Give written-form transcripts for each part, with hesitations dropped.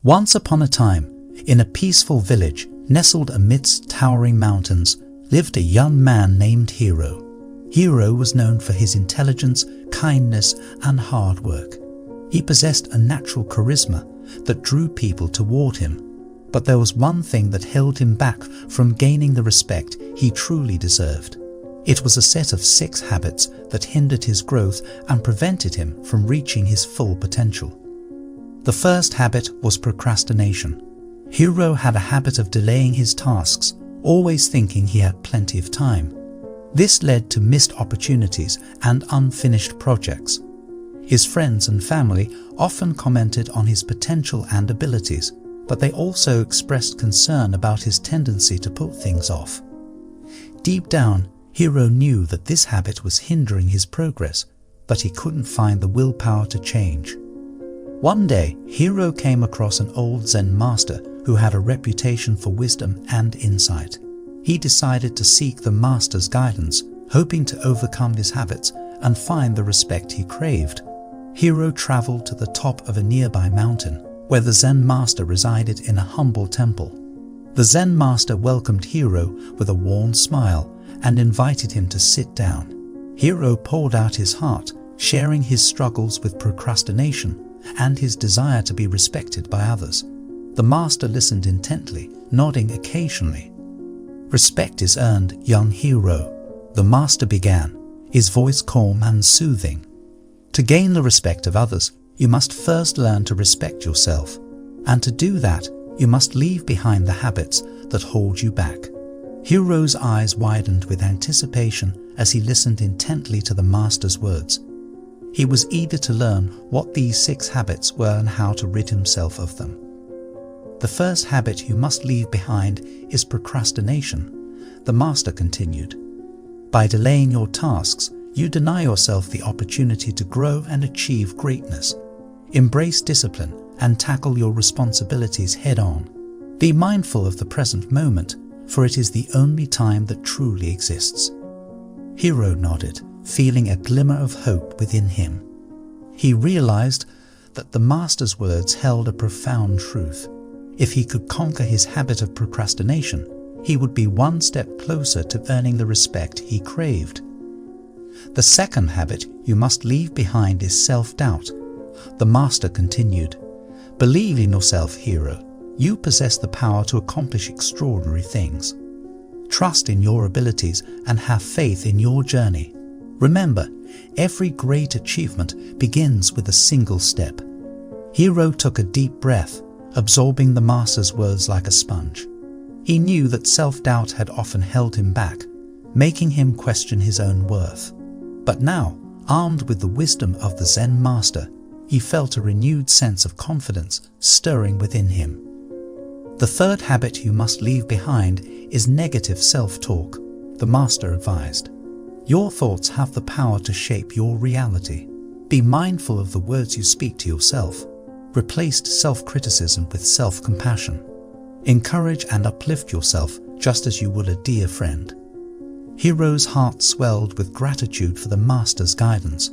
Once upon a time, in a peaceful village nestled amidst towering mountains, lived a young man named Hero. Hero was known for his intelligence, kindness, and hard work. He possessed a natural charisma that drew people toward him. But there was one thing that held him back from gaining the respect he truly deserved. It was a set of 6 habits that hindered his growth and prevented him from reaching his full potential. The first habit was procrastination. Hero had a habit of delaying his tasks, always thinking he had plenty of time. This led to missed opportunities and unfinished projects. His friends and family often commented on his potential and abilities, but they also expressed concern about his tendency to put things off. Deep down, Hero knew that this habit was hindering his progress, but he couldn't find the willpower to change. One day, Hero came across an old Zen master who had a reputation for wisdom and insight. He decided to seek the master's guidance, hoping to overcome his habits and find the respect he craved. Hero traveled to the top of a nearby mountain, where the Zen master resided in a humble temple. The Zen master welcomed Hero with a warm smile and invited him to sit down. Hero poured out his heart, sharing his struggles with procrastination and his desire to be respected by others. The master listened intently, nodding occasionally. "Respect is earned, young Hero," the master began, his voice calm and soothing. "To gain the respect of others, you must first learn to respect yourself. And to do that, you must leave behind the habits that hold you back." Hero's eyes widened with anticipation as he listened intently to the master's words. He was eager to learn what these 6 habits were and how to rid himself of them. "The first habit you must leave behind is procrastination," the master continued. "By delaying your tasks, you deny yourself the opportunity to grow and achieve greatness. Embrace discipline and tackle your responsibilities head-on. Be mindful of the present moment, for it is the only time that truly exists." Hero nodded, feeling a glimmer of hope within him. He realized that the master's words held a profound truth. If he could conquer his habit of procrastination, he would be one step closer to earning the respect he craved. "The second habit you must leave behind is self-doubt," the master continued. "Believe in yourself, Hero. You possess the power to accomplish extraordinary things. Trust in your abilities and have faith in your journey. Remember, every great achievement begins with a single step." Hero took a deep breath, absorbing the master's words like a sponge. He knew that self-doubt had often held him back, making him question his own worth. But now, armed with the wisdom of the Zen master, he felt a renewed sense of confidence stirring within him. "The third habit you must leave behind is negative self-talk," the master advised. "Your thoughts have the power to shape your reality. Be mindful of the words you speak to yourself. Replace self-criticism with self-compassion. Encourage and uplift yourself just as you would a dear friend." Hero's heart swelled with gratitude for the master's guidance.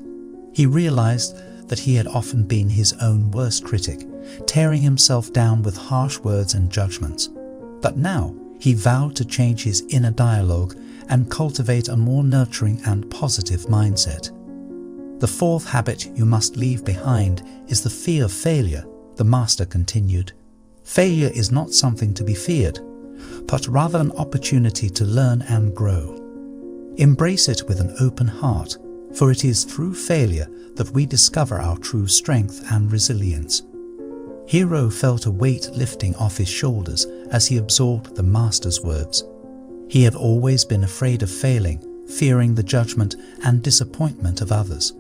He realized that he had often been his own worst critic, tearing himself down with harsh words and judgments. But now he vowed to change his inner dialogue and cultivate a more nurturing and positive mindset. "The fourth habit you must leave behind is the fear of failure," the master continued. "Failure is not something to be feared, but rather an opportunity to learn and grow. Embrace it with an open heart, for it is through failure that we discover our true strength and resilience." Hero felt a weight lifting off his shoulders as he absorbed the master's words. He had always been afraid of failing, fearing the judgment and disappointment of others.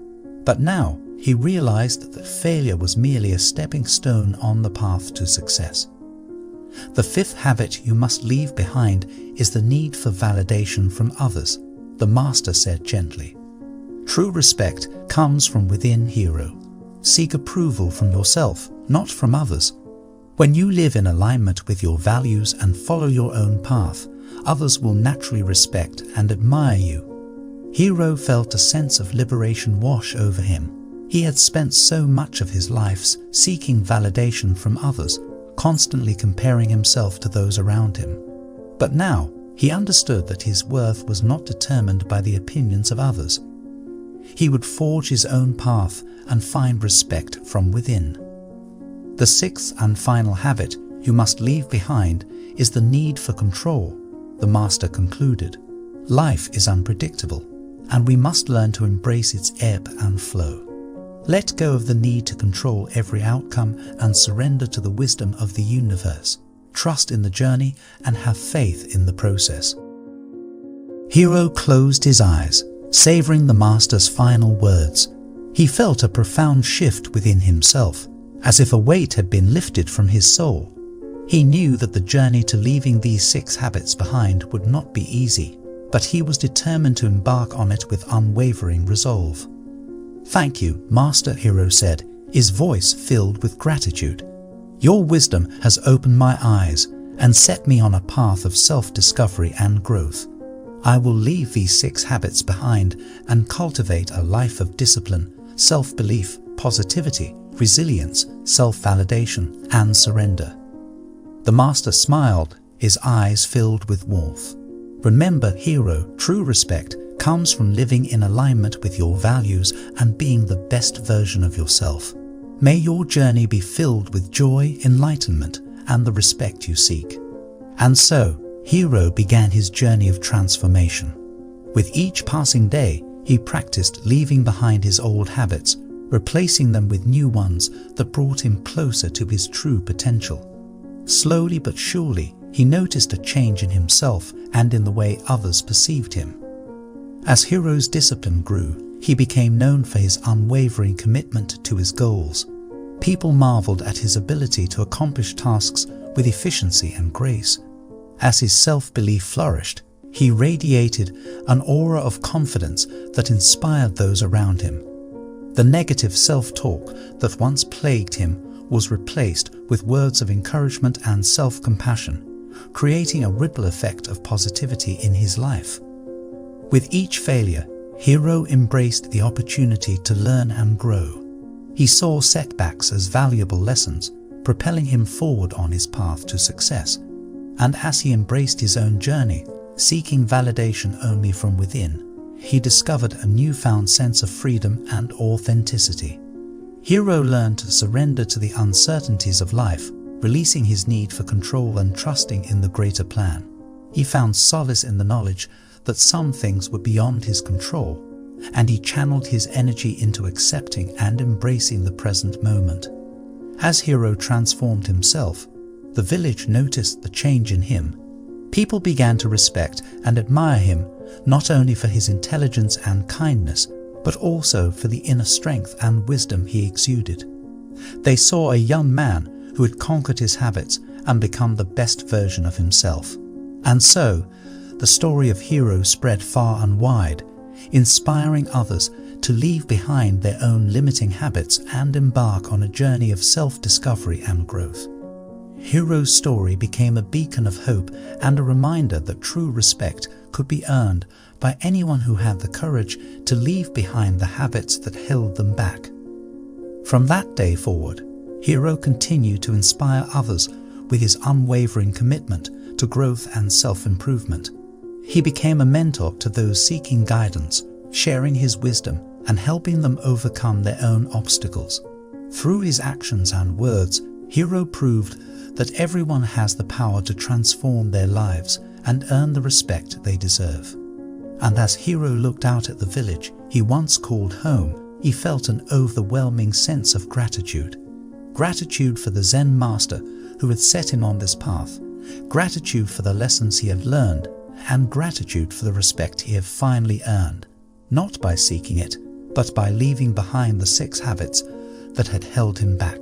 But now he realized that failure was merely a stepping stone on the path to success. "The fifth habit you must leave behind is the need for validation from others," the master said gently. "True respect comes from within, Hero. Seek approval from yourself, not from others. When you live in alignment with your values and follow your own path, others will naturally respect and admire you." Hero felt a sense of liberation wash over him. He had spent so much of his life seeking validation from others, constantly comparing himself to those around him. But now he understood that his worth was not determined by the opinions of others. He would forge his own path and find respect from within. The sixth and final habit you must leave behind is the need for control, the master concluded. Life is unpredictable, and we must learn to embrace its ebb and flow. Let go of the need to control every outcome and surrender to the wisdom of the universe. Trust in the journey and have faith in the process. Hiro closed his eyes, savoring the master's final words. He felt a profound shift within himself, as if a weight had been lifted from his soul. He knew that the journey to leaving these 6 habits behind would not be easy, but he was determined to embark on it with unwavering resolve. "Thank you, Master," Hiro said, his voice filled with gratitude. "Your wisdom has opened my eyes and set me on a path of self-discovery and growth. I will leave these 6 habits behind and cultivate a life of discipline, self-belief, positivity, resilience, self-validation, and surrender." The master smiled, his eyes filled with warmth. Remember, Hiro, true respect comes from living in alignment with your values and being the best version of yourself. May your journey be filled with joy, enlightenment, and the respect you seek. And so, Hiro began his journey of transformation. With each passing day, he practiced leaving behind his old habits, replacing them with new ones that brought him closer to his true potential. Slowly but surely, he noticed a change in himself and in the way others perceived him. As Hiro's discipline grew, he became known for his unwavering commitment to his goals. People marveled at his ability to accomplish tasks with efficiency and grace. As his self-belief flourished, he radiated an aura of confidence that inspired those around him. The negative self-talk that once plagued him was replaced with words of encouragement and self-compassion, creating a ripple effect of positivity in his life. With each failure, Hiro embraced the opportunity to learn and grow. He saw setbacks as valuable lessons, propelling him forward on his path to success. And as he embraced his own journey, seeking validation only from within, he discovered a newfound sense of freedom and authenticity. Hiro learned to surrender to the uncertainties of life, releasing his need for control and trusting in the greater plan. He found solace in the knowledge that some things were beyond his control, and he channeled his energy into accepting and embracing the present moment. As Hiro transformed himself, the village noticed the change in him. People began to respect and admire him, not only for his intelligence and kindness, but also for the inner strength and wisdom he exuded. They saw a young man who had conquered his habits and become the best version of himself. And so, the story of Hiro spread far and wide, inspiring others to leave behind their own limiting habits and embark on a journey of self-discovery and growth. Hiro's story became a beacon of hope and a reminder that true respect could be earned by anyone who had the courage to leave behind the habits that held them back. From that day forward, Hiro continued to inspire others with his unwavering commitment to growth and self-improvement. He became a mentor to those seeking guidance, sharing his wisdom and helping them overcome their own obstacles. Through his actions and words, Hiro proved that everyone has the power to transform their lives and earn the respect they deserve. And as Hiro looked out at the village he once called home, he felt an overwhelming sense of gratitude. Gratitude for the Zen master who had set him on this path, gratitude for the lessons he had learned, and gratitude for the respect he had finally earned, not by seeking it, but by leaving behind the 6 habits that had held him back.